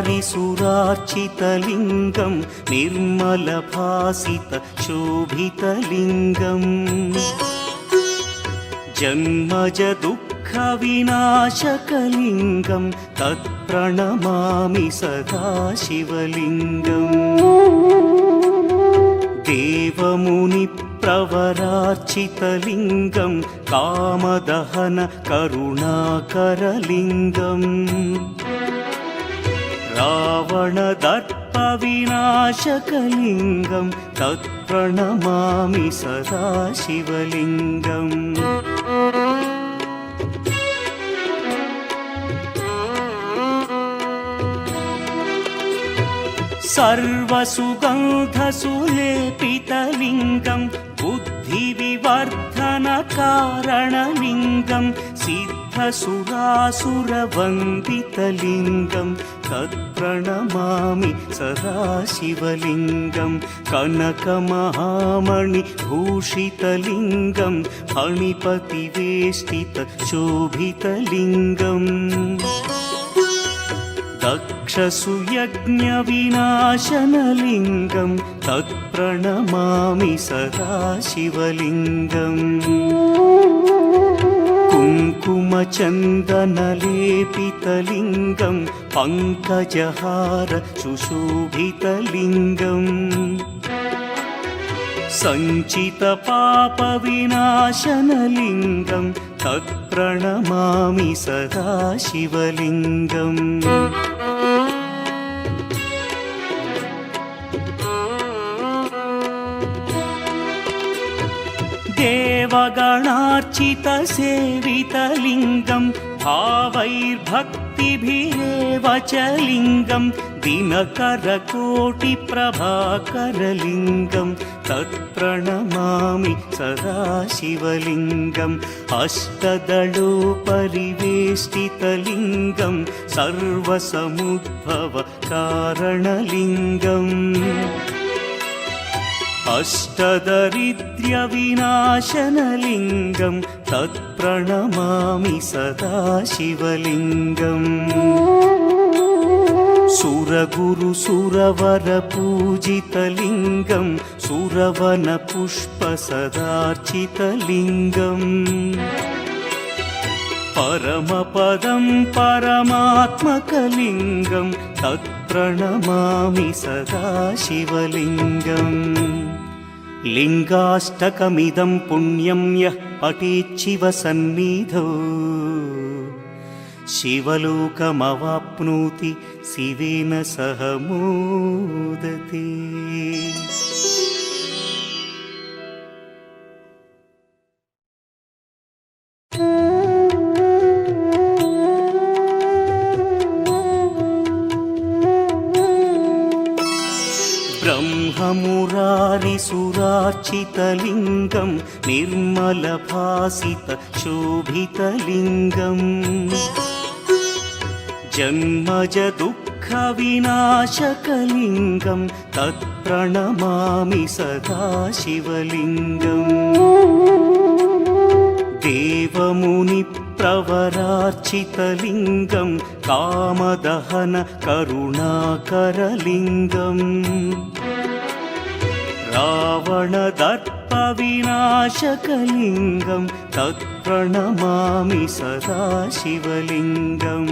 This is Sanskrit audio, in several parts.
ब्रह्ममुरारिसुरार्चितलिङ्गं निर्मलभासितशोभितलिङ्गम् जन्मजदुःखविनाशकलिङ्गं तत्प्रणमामि सदा शिवलिङ्गम् देवमुनिप्रवरार्चितलिङ्गं कामदहन करुणाकरलिङ्गम् रावणदर्पविनाशकलिङ्गं तत्प्रणमामि सदा शिवलिङ्गम् सर्वसुगन्धसुलेपितलिङ्गं बुद्धिविवर्धनकारणलिङ्गं सिद्धसुरासुरवन्दितलिङ्गं तत्प्रणमामि सदा शिवलिङ्गं कनकमहामणिभूषितलिङ्गं फणिपतिवेष्टितशोभितलिङ्गम् दक्षसुयज्ञविनाशनलिङ्गं तत्प्रणमामि सदा शिवलिङ्गम् कुङ्कुमचन्दनलेपितलिङ्गं पङ्कजहार सुशोभितलिङ्गम् सञ्चितपापविनाशनलिङ्गं तत्प्रणमामि सदा शिवलिङ्गम् देवगणार्चितसेवितलिङ्गं भावैर्भक्तिभिरेव च लिङ्गं दिनकरकोटिप्रभाकरलिङ्गं तत्प्रणमामि सदा शिवलिङ्गम् अष्टदलोपरिवेष्टितलिङ्गं सर्वसमुद्भवकारणलिङ्गम् अष्टदरिद्र्यविनाशनलिङ्गं तत्प्रणमामि सदा शिवलिङ्गम् सुरगुरुसुरवरपूजितलिङ्गं सुरवनपुष्पसदार्चितलिङ्गम् परमपदं परमात्मकलिङ्गं तत्प्रणमामि सदा शिवलिङ्गम् लिङ्गाष्टकमिदं पुण्यं यः पठेच्छिवसन्निधौ शिवलोकमवाप्नोति शिवेन सह मोदते। ब्रह्ममुरारिसुरार्चितलिङ्गं निर्मलभासितशोभितलिङ्गम् जन्मजदुःखविनाशकलिङ्गं तत्प्रणमामि सदा शिवलिङ्गम् देवमुनिप्रवरार्चितलिङ्गं कामदहन करुणाकरलिङ्गम् रावणदर्पविनाशकलिङ्गं तत्प्रणमामि सदा शिवलिङ्गम्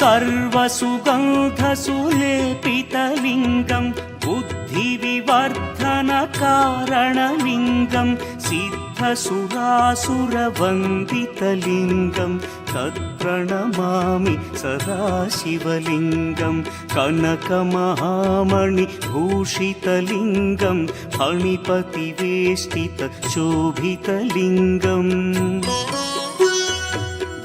सर्वसुगन्धसुलेपितलिङ्गं बुद्धिविवर्धनकारणलिङ्गं सिद्धसुरासुरवन्दितलिङ्गं तत्प्रणमामि सदा शिवलिङ्गं कनकमहामणिभूषितलिङ्गं फणिपतिवेष्टितशोभितलिङ्गम्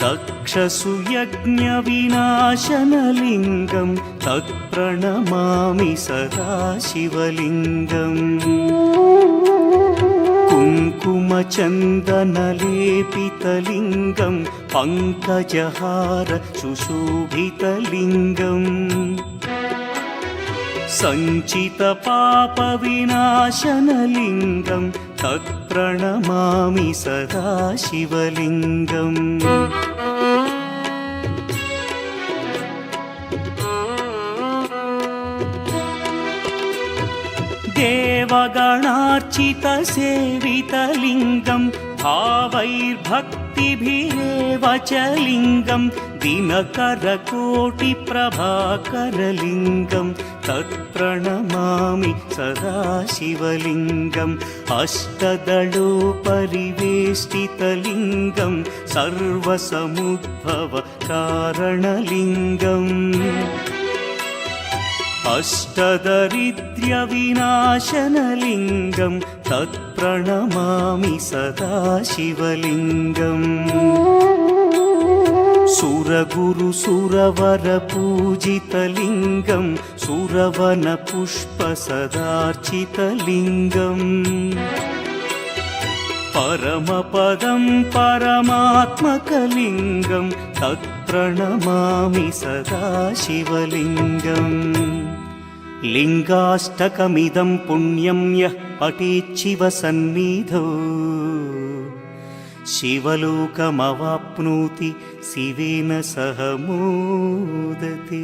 दक्षसुयज्ञविनाशनलिङ्गं तत्प्रणमामि सदा शिवलिङ्गम् कुङ्कुमचन्दनलेपितलिङ्गं पङ्कजहार सुशोभितलिङ्गम् सञ्चितपापविनाशनलिङ्गं तत्प्रणमामि सदा शिवलिङ्गम् देवगणार्चितसेवितलिङ्गं भावैर्भक्तिभिरेव च लिङ्गं दिनकरकोटिप्रभाकरलिङ्गं तत्प्रणमामि सदा शिवलिङ्गम् अष्टदलोपरिवेष्टितलिङ्गं सर्वसमुद्भवकारणलिङ्गम् अष्टदरिद्र्यविनाशनलिङ्गं तत्प्रणमामि सदा शिवलिङ्गम् सुरगुरुसुरवरपूजितलिङ्गं सुरवनपुष्पसदार्चितलिङ्गम् परमपदं परमात्मकलिङ्गं तत्प्रणमामि सदा शिवलिङ्गम् लिङ्गाष्टकमिदं पुण्यं यः पठेच्छिवसन्निधौ शिवलोकमवाप्नोति शिवेन सह मोदते।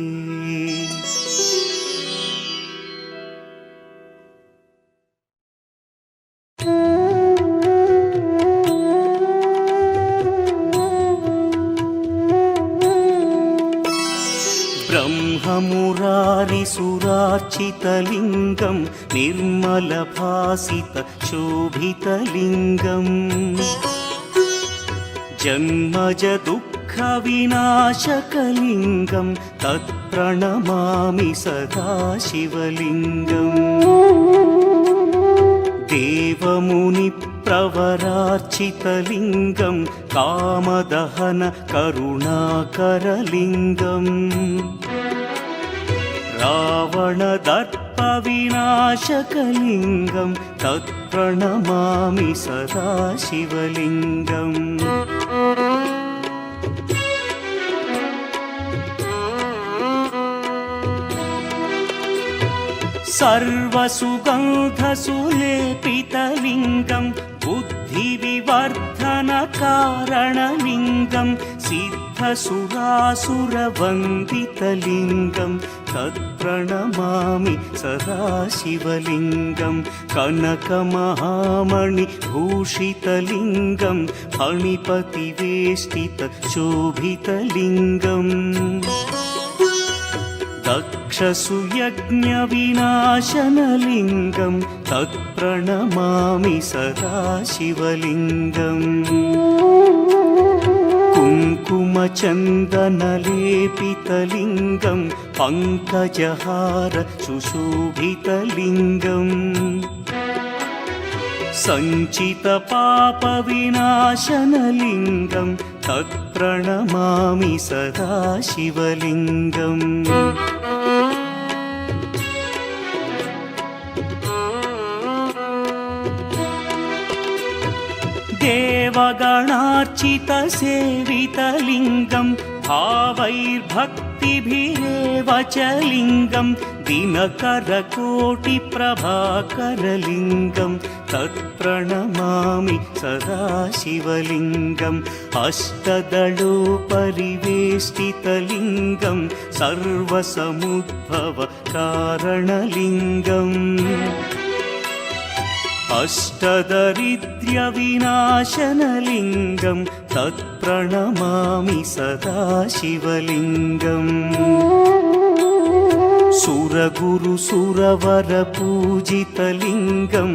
ब्रह्ममुरारिसुरार्चितलिङ्गं निर्मलभासितशोभितलिङ्गम् जन्मजदुःखविनाशकलिङ्गं तत्प्रणमामि सदा शिवलिङ्गम् देवमुनिप्रवरार्चितलिङ्गं कामदहनकरुणाकरलिङ्गम् रावणदर्पविनाशकलिङ्गं तत्प्रणमामि सदा शिवलिङ्गम् सर्वसुगन्धसुलेपितलिङ्गं बुद्धिविवर्धनकारणलिङ्गं सिद्धसुरासुरवन्दितलिङ्गं तत्प्रणमामि सदा शिवलिङ्गं कनकमहामणिभूषितलिङ्गं फणिपतिवेष्टितशोभितलिङ्गम् दक्षसुयज्ञविनाशनलिङ्गं तत्प्रणमामि सदा शिवलिङ्गम् कुङ्कुमचन्दनलेपितलिङ्गं पङ्कजहार सुशोभितलिङ्गम् सञ्चितपापविनाशनलिङ्गं तत्प्रणमामि सदा शिवलिङ्गम् देवगणार्चितसेवितलिङ्गं भावैर्भक्तिभिरेव च लिङ्गं दिनकरकोटिप्रभाकरलिङ्गं तत्प्रणमामि सदा शिवलिङ्गम् अष्टदलोपरिवेष्टितलिङ्गं सर्वसमुद्भवकारणलिङ्गम् अष्टदरिद्र्यविनाशनलिङ्गं तत्प्रणमामि सदा शिवलिङ्गम् सुरगुरुसुरवरपूजितलिङ्गं